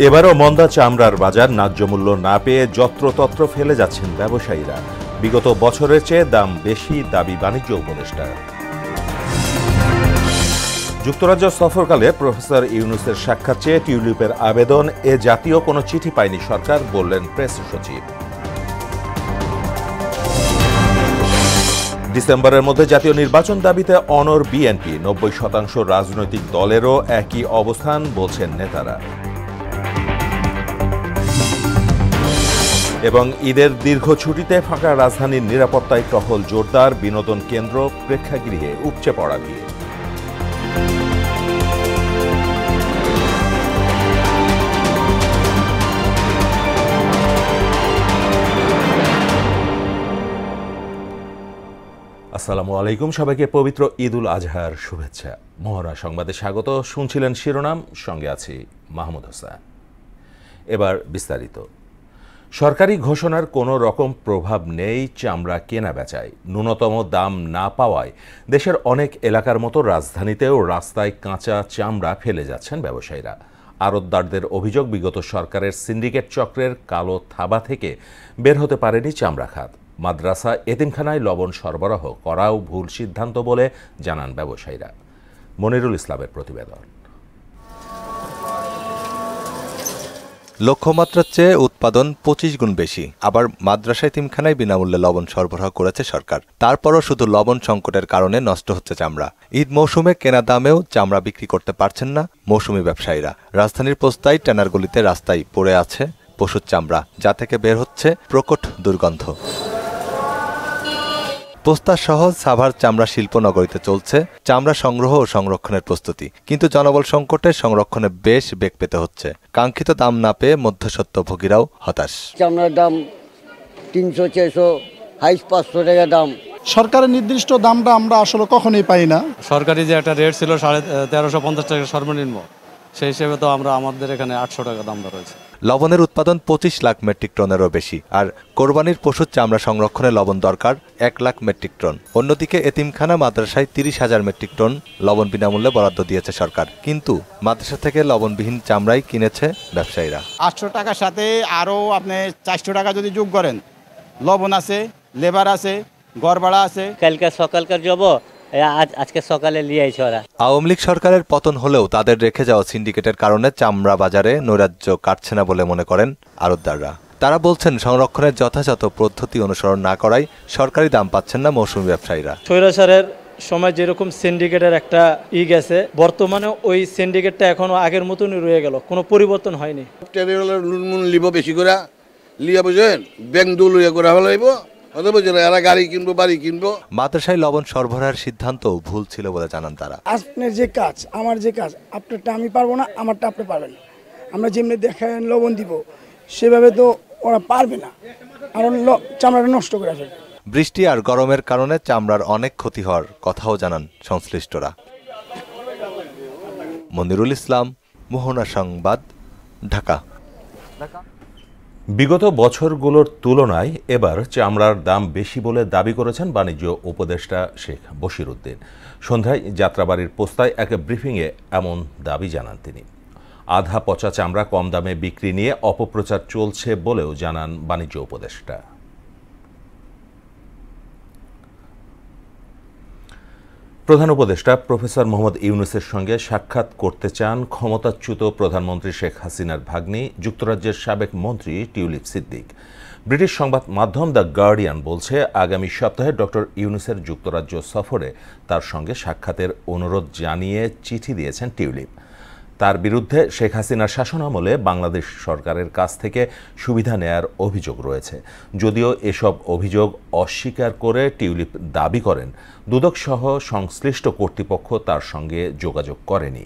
এবারও মন্দা চামড়ার বাজার ন্যায্য মূল্য না পেয়ে যত্রতত্র ফেলে যাচ্ছেন ব্যবসায়ীরা। বিগত বছরের চেয়ে দাম বেশি, দাবি বাণিজ্য উপদেষ্টার। যুক্তরাজ্য সফরকালে প্রফেসর ইউনূসের সাক্ষাৎ চেয়ে টিউলিপের আবেদন, এ জাতীয় কোনো চিঠি পায়নি সরকার, বললেন প্রেস সচিব। ডিসেম্বরের মধ্যে জাতীয় নির্বাচন দাবিতে অনড় বিএনপি, ৯০% রাজনৈতিক দলেরও একই অবস্থান, বলছেন নেতারা। এবং ঈদের দীর্ঘ ছুটিতে ফাঁকা রাজধানীর নিরাপত্তায় টহল জোরদার, বিনোদন কেন্দ্র প্রেক্ষাগৃহে উপচে পড়া ভিড়। আসসালামু আলাইকুম, সবাইকে পবিত্র ঈদ উল আজহার শুভেচ্ছা। মহড়া সংবাদে স্বাগত। শুনছিলেন শিরোনাম, সঙ্গে আছি মাহমুদ হোসেন। এবার বিস্তারিত। সরকারি ঘোষণার কোনো রকম প্রভাব নেই চামড়া কেনা বেচায়। ন্যূনতম দাম না পাওয়ায় দেশের অনেক এলাকার মতো রাজধানীতেও রাস্তায় কাঁচা চামড়া ফেলে যাচ্ছেন ব্যবসায়ীরা। আড়তদারদের অভিযোগ, বিগত সরকারের সিন্ডিকেট চক্রের কালো থাবা থেকে বের হতে পারেনি চামড়া খাত। মাদ্রাসা এতিমখানায় লবণ সরবরাহ করাও ভুল সিদ্ধান্ত বলে জানান ব্যবসায়ীরা। মনিরুল ইসলামের প্রতিবেদন। লক্ষ্যমাত্রার চেয়ে উৎপাদন ২৫ গুণ বেশি। আবার মাদ্রাসা এতিমখানায় বিনামূল্যে লবণ সরবরাহ করেছে সরকার। তারপরও শুধু লবণ সংকটের কারণে নষ্ট হচ্ছে চামড়া। ঈদ মৌসুমে কেনা দামেও চামড়া বিক্রি করতে পারছেন না মৌসুমী ব্যবসায়ীরা। রাজধানীর পোস্তায় ট্যানারগুলিতে রাস্তায় পড়ে আছে পশুর চামড়া, যা থেকে বের হচ্ছে প্রকট দুর্গন্ধ। পোস্তা সহ সাভার চামড়া শিল্প নগরীতে চলছে চামড়া সংগ্রহ ও সংরক্ষণের প্রস্তুতি, কিন্তু জনবল সংকটে সংরক্ষণে বেশ বেগ পেতে হচ্ছে। কাঙ্ক্ষিত দাম না পেয়ে মধ্যস্বত্বভোগীরাও হতাশ। চামড়ার দাম ৩০০, ৪০০, হাইস ৫০০ টাকা দাম। সরকারের নির্দিষ্ট দামটা আমরা আসলে কখনোই পাই না। সরকারি যে একটা রেট ছিল ১৩৫০ টাকা সর্বনিম্ন, সেই হিসেবে তো আমাদের এখানে ৮০০ টাকা দাম রয়েছে। লবণের উৎপাদন ২৫ লাখ মেট্রিক টনেরও বেশি, আর কোরবানির পশুর চামড়া সংরক্ষণে লবণ দরকার ১ লাখ মেট্রিক টন। অন্যদিকে এতিমখানা মাদ্রাসায় ৩০,০০০ মেট্রিক টন লবণ বিনামূল্যে বরাদ্দ দিয়েছে সরকার, কিন্তু মাদ্রাসা থেকে লবণবিহীন চামড়াই কিনেছে ব্যবসায়ীরা। ৮০০ টাকার সাথে আরও আপনি ৪০০ টাকা যদি যোগ করেন, লবণ আছে, লেবার আছে, ঘর ভাড়া আছে। কালকে সকালকার যাব, আজকে সকালে নিয়ে আইছে ওরা। আওয়ামী লীগ সরকারের পতন হলেও তাদের রেখে যাওয়া সিন্ডিকেটের কারণে চামড়া বাজারে নৈরাজ্য কাটছে না বলে মনে করেন আড়তদাররা। তারা বলছেন, সংরক্ষণের যথাযথ পদ্ধতি অনুসরণ না করায় সরকারি দাম পাচ্ছেন না মৌসুমী ব্যবসায়ীরা। স্বৈরাচারের সময় যেরকম সিন্ডিকেটের একটা গেছে, বর্তমানে ওই সিন্ডিকেটটা এখনো আগের মতনই রয়ে গেল, কোনো পরিবর্তন হয়নি। লিব বেশি করে লিয়া বুঝেন, ব্যাংক দোল করে হলাইব, গাড়ি কিনবো, বাড়ি কিনবো। মাদ্রাসায় লবণ সরবরাহের সিদ্ধান্ত ভুল ছিল বলে জানান তারা। আপনার যে কাজ, আমার যে কাজ, আপনারটা আমি পারবো না, আমারটা আপনি পারবেন না। আমরা যেমনি দেখেন লবণ দিব, সেভাবে তো ওরা পারবে না, কারণ চামড়াটা নষ্ট করে ফেলবে। বৃষ্টি আর গরমের কারণে চামড়ার অনেক ক্ষতি হওয়ার কথাও জানান সংশ্লিষ্টরা। মনিরুল ইসলাম, মোহনা সংবাদ, ঢাকা। বিগত বছরগুলোর তুলনায় এবার চামড়ার দাম বেশি বলে দাবি করেছেন বাণিজ্য উপদেষ্টা শেখ বশির উদ্দিন। সন্ধ্যায় যাত্রাবাড়ির পোস্তায় এক ব্রিফিংয়ে এমন দাবি জানান তিনি। আধা পচা চামড়া কম দামে বিক্রি নিয়ে অপপ্রচার চলছে বলেও জানান বাণিজ্য উপদেষ্টা। প্রধান উপদেষ্টা প্রফেসর মোহাম্মদ ইউনূসের সঙ্গে সাক্ষাৎ করতে চান ক্ষমতাচ্যুত প্রধানমন্ত্রী শেখ হাসিনার ভাগ্নি, যুক্তরাজ্যের সাবেক মন্ত্রী টিউলিপ সিদ্দিক। ব্রিটিশ সংবাদ মাধ্যম দ্য গার্ডিয়ান বলছে, আগামী সপ্তাহে ডক্টর ইউনূসের যুক্তরাজ্য সফরে তার সঙ্গে সাক্ষাতের অনুরোধ জানিয়ে চিঠি দিয়েছেন টিউলিপ। তার বিরুদ্ধে শেখ হাসিনার শাসনামলে বাংলাদেশ সরকারের কাছ থেকে সুবিধা নেয়ার অভিযোগ রয়েছে। যদিও এসব অভিযোগ অস্বীকার করে টিউলিপ দাবি করেন, দুদকসহ সংশ্লিষ্ট কর্তৃপক্ষ তার সঙ্গে যোগাযোগ করেনি।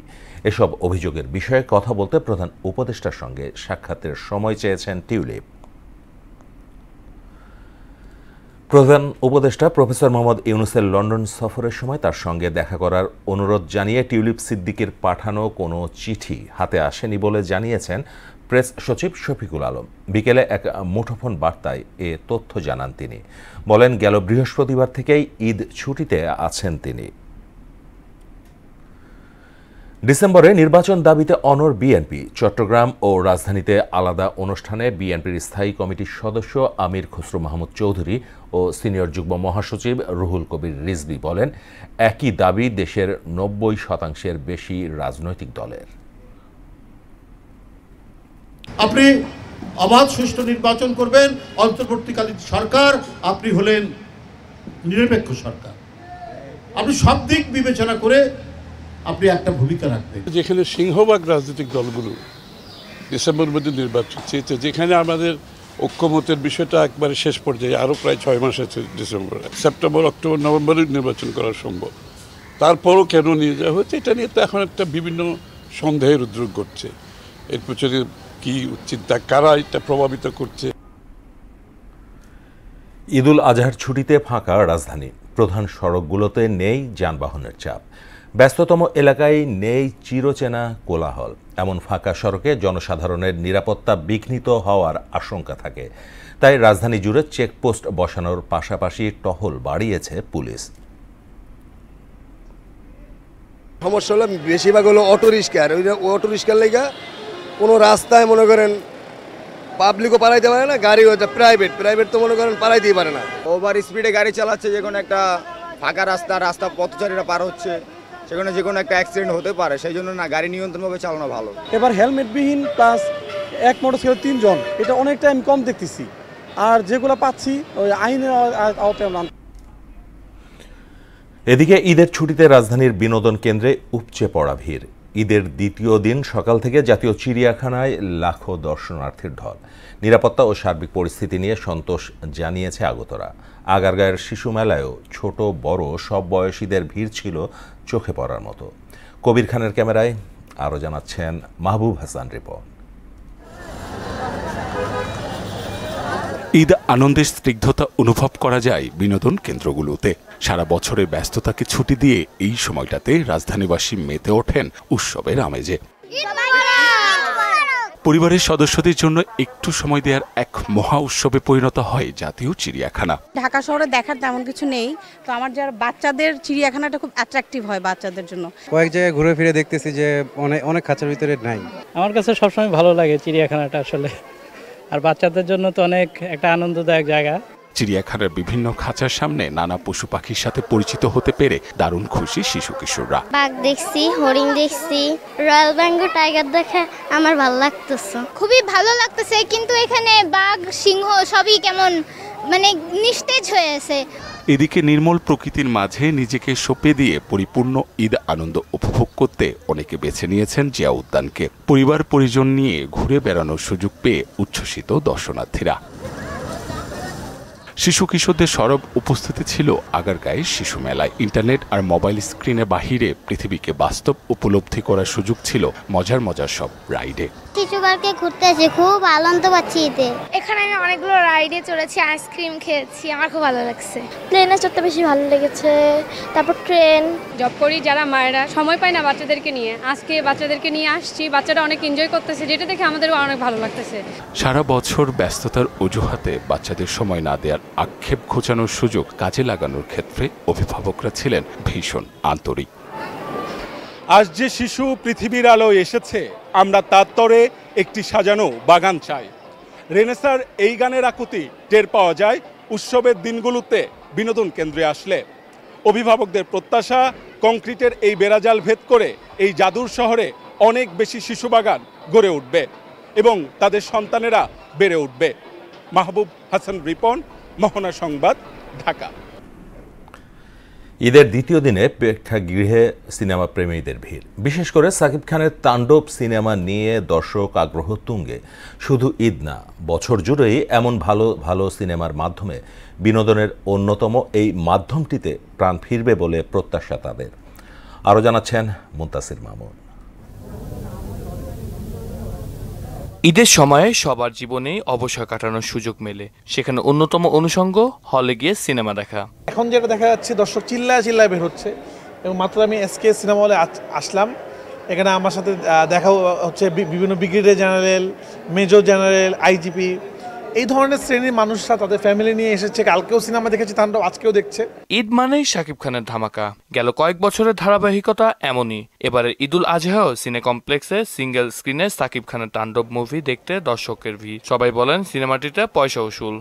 এসব অভিযোগের বিষয়ে কথা বলতে প্রধান উপদেষ্টার সঙ্গে সাক্ষাতের সময় চেয়েছেন টিউলিপ। প্রধান উপদেষ্টা প্রফেসর মোহাম্মদ ইউনূসের লন্ডন সফরের সময় তার সঙ্গে দেখা করার অনুরোধ জানিয়ে টিউলিপ সিদ্দিকের পাঠানো কোনো চিঠি হাতে আসেনি বলে জানিয়েছেন প্রেস সচিব শফিকুল আলম। বিকেলে এক মুঠোফোন বার্তায় এ তথ্য জানান তিনি। বলেন, গেল বৃহস্পতিবার থেকেই ঈদ ছুটিতে আছেন তিনি। ডিসেম্বরে নির্বাচন দাবিতে অনড় বিএনপি। চট্টগ্রাম ও রাজধানীতে আলাদা অনুষ্ঠানে বিএনপির স্থায়ী কমিটির সদস্য আমির খসরু মাহমুদ চৌধুরী ও সিনিয়র যুগ্ম মহাসচিব রুহুল কবির রিজভী বলেন, একই দাবি দেশের ৯০% বেশি রাজনৈতিক দলের। আপনি অবাধ সুষ্ঠু নির্বাচন করবেন, অন্তর্বর্তীকালীন সরকার, আপনি হলেন নিরপেক্ষ সরকার, আপনি সব দিক বিবেচনা করে আপনি একটা ভূমিকা রাখবেন। যেখানে সিংহভাগ রাজনৈতিক দলগুলো ডিসেম্বরের মধ্যে নির্বাচন চেয়েছে, যেখানে আমাদের ঐক্যমতের বিষয়টা একবারে শেষ পর্যায়ে, আরও প্রায় 6 মাস আছে ডিসেম্বরে, সেপ্টেম্বর, অক্টোবর, নভেম্বরে নির্বাচন করা সম্ভব, তারপরও কেন নিয়ে যাওয়া হচ্ছে এটা নিয়ে তো এখন একটা বিভিন্ন সন্দেহের উদ্রেক ঘটছে। এর পিছনে কি চিন্তা, কারা এটা প্রভাবিত করছে। ঈদুল আজহার ছুটিতে ফাঁকা রাজধানী, প্রধান সড়কগুলোতে নেই যানবাহনের চাপ, ব্যস্ততম এলাকায় নেই চিরচেনা কোলাহল। এমন ফাঁকা সড়কে জনসাধারণের নিরাপত্তা বিঘ্নিত হওয়ার আশঙ্কা থাকে, তাই রাজধানী জুড়ে চেকপোস্ট বসানোর পাশাপাশি টহল বাড়িয়েছে পুলিশ। সমস্যা হলো বেশিরভাগ হলো অটো রিক্সার, ওই অটো রিক্সার লেগা কোনো রাস্তায় মনে করেন পাবলিকও পালাইতে পারে না, গাড়ি হচ্ছে প্রাইভেট তো মনে করেন পালাইতেই পারে না। ওভার স্পিডে গাড়ি চালাচ্ছে, যে কোনো একটা ফাঁকা রাস্তা পথচারীরা পার হচ্ছে, সেখানে যে কোনো একটা অ্যাক্সিডেন্ট হতে পারে, সেই জন্য না গাড়ি নিয়ন্ত্রণভাবে চালানো ভালো। এবার হেলমেটবিহীন প্লাস এক মোটরসাইকেল 3 জন, এটা অনেকটা আমি কম দেখতেছি, আর যেগুলো পাচ্ছি ওই আইনের আওতায়। এদিকে ঈদের ছুটিতে রাজধানীর বিনোদন কেন্দ্রে উপচে পড়া ভিড়। ঈদের দ্বিতীয় দিন সকাল থেকে জাতীয় চিড়িয়াখানায় লাখো দর্শনার্থীর ঢল। নিরাপত্তা ও সার্বিক পরিস্থিতি নিয়ে সন্তোষ জানিয়েছে আগতরা। আগারগাঁয়ের শিশু মেলায়ও ছোট বড় সব বয়সীদের ভিড় ছিল চোখে পড়ার মতো। কবির খানের ক্যামেরায় আরও জানাচ্ছেন মাহবুব হাসান রিপন। ঈদ আনন্দের স্নিগ্ধতা অনুভব করা যায় বিনোদন কেন্দ্রগুলোতে। সারা বছরের ব্যস্ততাকে ছুটি দিয়ে এই সময়টাতে রাজধানীবাসী মেতে ওঠেন উৎসবের আমেজে। পরিবারের সদস্যদের জন্য একটু সময় দেওয়ার এক মহা উৎসবে পরিণত হয় জাতীয় চিড়িয়াখানা। ঢাকা শহরে দেখার তেমন কিছু নেই, তো আমার যারা বাচ্চাদের চিড়িয়াখানাটা খুব অ্যাট্রাকটিভ হয় বাচ্চাদের জন্য। কয়েক জায়গায় ঘুরে ফিরে দেখতেছি যে অনেক খাঁচার ভিতরে নাই। আমার কাছে সবসময় ভালো লাগে চিড়িয়াখানাটা আসলে, আর বাচ্চাদের জন্য তো অনেক একটা আনন্দদায়ক জায়গা। চিড়িয়াখানার বিভিন্ন খাঁচার সামনে নানা পশু পাখির সাথে পরিচিত হতে পেরে দারুণ খুশি শিশু কিশোররা। বাঘ দেখছি, হরিণ দেখছি, রয়্যাল বেঙ্গল টাইগার দেখে আমার ভালো লাগতেছে, খুবই ভালো লাগতেছে। কিন্তু এখানে বাঘ, সিংহ সবই কেমন মানে নিস্তেজ হয়ে আছে। এদিকে নির্মল প্রকৃতির মাঝে নিজেকে সঁপে দিয়ে পরিপূর্ণ ঈদ আনন্দ উপভোগ করতে অনেকে বেছে নিয়েছেন জিয়া উদ্যানকে। পরিবার পরিজন নিয়ে ঘুরে বেড়ানোর সুযোগ পেয়ে উচ্ছ্বসিত দর্শনার্থীরা। শিশু কিশোরদের সরব উপস্থিতি ছিল আগারগাঁয়ের শিশু মেলায়। ইন্টারনেট আর মোবাইল স্ক্রিনের বাহিরে পৃথিবীকে বাস্তব উপলব্ধি করার সুযোগ ছিল মজার সব রাইডে। শিশু পার্কে ঘুরতে এসে খুব আনন্দ পাচ্ছি এতে। এখানে আমি অনেকগুলো রাইডে চড়েছি, আইসক্রিম খেয়েছি, আমার খুব ভালো লাগছে। প্লেনে চড়তে বেশি ভালো লেগেছে, তারপর ট্রেন। জব করি যারা মায়েরা সময় পায় না বাচ্চাদেরকে নিয়ে, আজকে বাচ্চাদেরকে নিয়ে আসছি, বাচ্চারা অনেক এনজয় করতেছে, যেটা দেখে আমাদেরও অনেক ভালো লাগতেছে। সারা বছর ব্যস্ততার অজুহাতে বাচ্চাদের সময় না দেওয়ার আক্ষেপ ঘোচানোর সুযোগ কাজে লাগানোর ক্ষেত্রে অভিভাবকরা ছিলেন ভীষণ আন্তরিক। আজ যে শিশু পৃথিবীর আলোয় এসেছে, আমরা তার তরে একটি সাজানো বাগান চাই। রেনেসার এই গানের আকুতি টের পাওয়া যায় উৎসবের দিনগুলোতে বিনোদন কেন্দ্রে আসলে। অভিভাবকদের প্রত্যাশা, কংক্রিটের এই বেড়াজাল ভেদ করে এই জাদুর শহরে অনেক বেশি শিশু বাগান গড়ে উঠবে এবং তাদের সন্তানেরা বেড়ে উঠবে। মাহবুব হাসান রিপন, মোহনা সংবাদ, ঢাকা। ঈদের দ্বিতীয় দিনে প্রেক্ষাগৃহে সিনেমা প্রেমীদের ভিড়। বিশেষ করে সাকিব খানের তাণ্ডব সিনেমা নিয়ে দর্শক আগ্রহ তুঙ্গে। শুধু ঈদ না, বছর জুড়েই এমন ভালো ভালো সিনেমার মাধ্যমে বিনোদনের অন্যতম এই মাধ্যমটিতে প্রাণ ফিরবে বলে প্রত্যাশা তাদের। আরও জানাচ্ছেন মুনতাসির মামুন। ঈদের সময়ে সবার জীবনে অবসর কাটানোর সুযোগ মেলে, সেখানে অন্যতম অনুষঙ্গ হলে গিয়ে সিনেমা দেখা। এখন যেটা দেখা যাচ্ছে, দর্শক চিল্লায় বের হচ্ছে, এবং মাত্র আমি এসকে সিনেমা হলে আসলাম। এখানে আমার সাথে দেখা হচ্ছে বিভিন্ন brigadier general, major general, IGP এই ধরনের শ্রেণীর মানুষরা তাদের ফ্যামিলি নিয়ে এসেছে, কালকেও সিনেমা দেখেছে তাণ্ডব, আজকেও দেখছে। ঈদ মানেই শাকিব খানের ধামাকা। গেল কয়েক বছরের ধারাবাহিকতা এমনই। এবারে ঈদুল আজহাও সিনে কমপ্লেক্সে সিঙ্গেল স্ক্রিনে শাকিব খানের তাণ্ডব মুভি দেখতে দর্শকের ভিড়। সবাই বলেন সিনেমাটিতে পয়সা উসুল।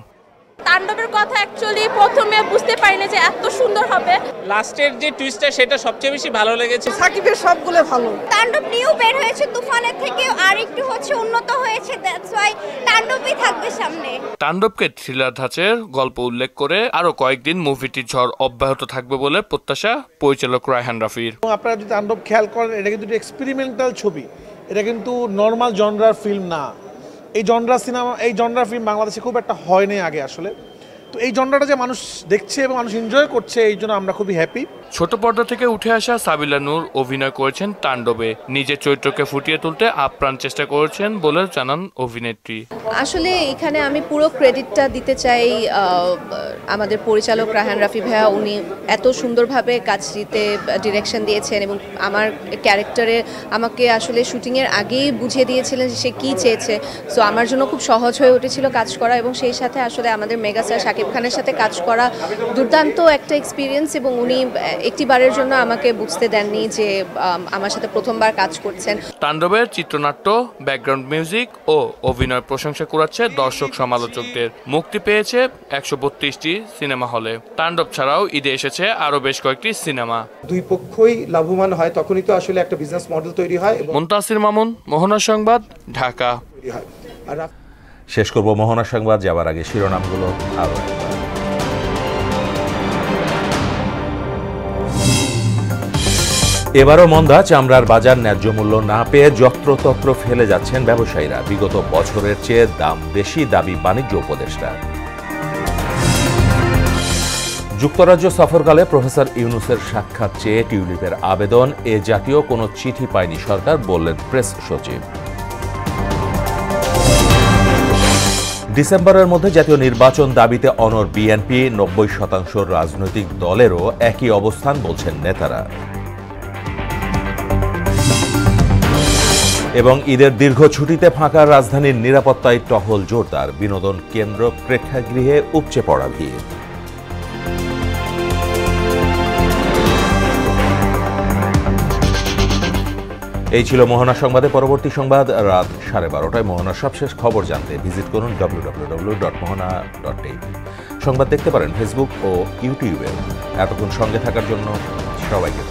তাণ্ডবের কথা অ্যাকচুয়ালি প্রথমে বুঝতে পারি না যে এত সুন্দর হবে। লাস্টের যে টুইস্টটা সেটা সবচেয়ে বেশি ভালো লেগেছে। সাকিবের সবগুলো ভালো। তাণ্ডব নিউ বের হয়েছে, তুফানের থেকে আর একটু উন্নত হয়েছে, দ্যাটস ওয়াই তাণ্ডবই থাকবে সামনে। তাণ্ডবকে থ্রিলার ধাঁচের গল্প উল্লেখ করে আরো কয়েকদিন মুভিটির ঝড় অব্যাহত থাকবে বলে প্রত্যাশা পরিচালক রায়হান রাফির। আপনারা যদি তাণ্ডব খেয়াল করেন, এটা কিন্তু এক্সপেরিমেন্টাল ছবি, এটা কিন্তু নর্মাল জনরার ফিল্ম না। এই জনরা ফিল্ম বাংলাদেশে খুব একটা হয়নি আগে আসলে। তো এই জনরাটা যে মানুষ দেখছে এবং মানুষ এনজয় করছে, এই জন্য আমরা খুবই হ্যাপি। ছোট পর্দা থেকে উঠে আসা সাবিলা নূর অভিনয় করেছেন তাণ্ডবে। নিজের চরিত্রকে ফুটিয়ে তুলতে আপ্রাণ চেষ্টা করেছেন বলে জানান অভিনেত্রী। আসলে এখানে আমি পুরো ক্রেডিটটা দিতে চাই আমাদের পরিচালক রায়হান রাফি ভাইয়া। উনি এত সুন্দরভাবে কাজটিতে ডিরেকশন দিয়েছেন এবং আমার ক্যারেক্টারে আমাকে আসলে শুটিংয়ের আগেই বুঝিয়ে দিয়েছিলেন যে সে কী চেয়েছে। সো আমার জন্য খুব সহজ হয়ে উঠেছিল কাজ করা, এবং সেই সাথে আসলে আমাদের মেগাস্টার শাকিব খানের সাথে কাজ করা দুর্দান্ত একটা এক্সপিরিয়েন্স। এবং উনি একটিবারের জন্য আমাকে বুঝতে দেননি যে আমার সাথে প্রথমবার কাজ করছেন। তাণ্ডবের চিত্রনাট্য, ব্যাকগ্রাউন্ড মিউজিক ও অভিনয় প্রশংসা কুড়াচ্ছে দর্শক সমালোচকদের। মুক্তি পেয়েছে 132টি সিনেমা হলে। তাণ্ডব ছাড়াও ঈদে এসেছে আরও বেশ কয়েকটি সিনেমা। দুই পক্ষই লাভবান হয়, তখনই তো আসলে একটা বিজনেস মডেল তৈরি হয়। মুনতাসির মামুন, মোহনা সংবাদ, ঢাকা। শেষ করব মোহনা সংবাদ যাবার আগে শিরোনামগুলো আরও একবার। এবারও মন্দা, চামড়ার বাজার ন্যায্য মূল্য না পেয়ে যত্রতত্র ফেলে যাচ্ছেন ব্যবসায়ীরা। বিগত বছরের চেয়ে দাম বেশি দাবি বাণিজ্য উপদেষ্টা। যুক্তরাজ্য সফরকালে প্রফেসর ইউনূসের সাক্ষাৎ চেয়ে টিউলিপের আবেদন, এ জাতীয় কোনো চিঠি পায়নি সরকার, বললেন প্রেস সচিব। ডিসেম্বরের মধ্যে জাতীয় নির্বাচন দাবিতে অনড় বিএনপি, 90% রাজনৈতিক দলেরও একই অবস্থান বলছেন নেতারা। এবং ঈদের দীর্ঘ ছুটিতে ফাঁকা রাজধানীর নিরাপত্তায় টহল জোরদার। বিনোদন কেন্দ্র, প্রেক্ষাগৃহে উপচে পড়া ভিড়। এই ছিল মোহনা সংবাদে। পরবর্তী সংবাদ রাত 12:30টায়। মোহনার সবশেষ খবর জানতে ভিজিট করুন www.mohana.tv। সংবাদ দেখতে পারেন ফেসবুক ও ইউটিউবে। এতক্ষণ সঙ্গে থাকার জন্য সবাইকে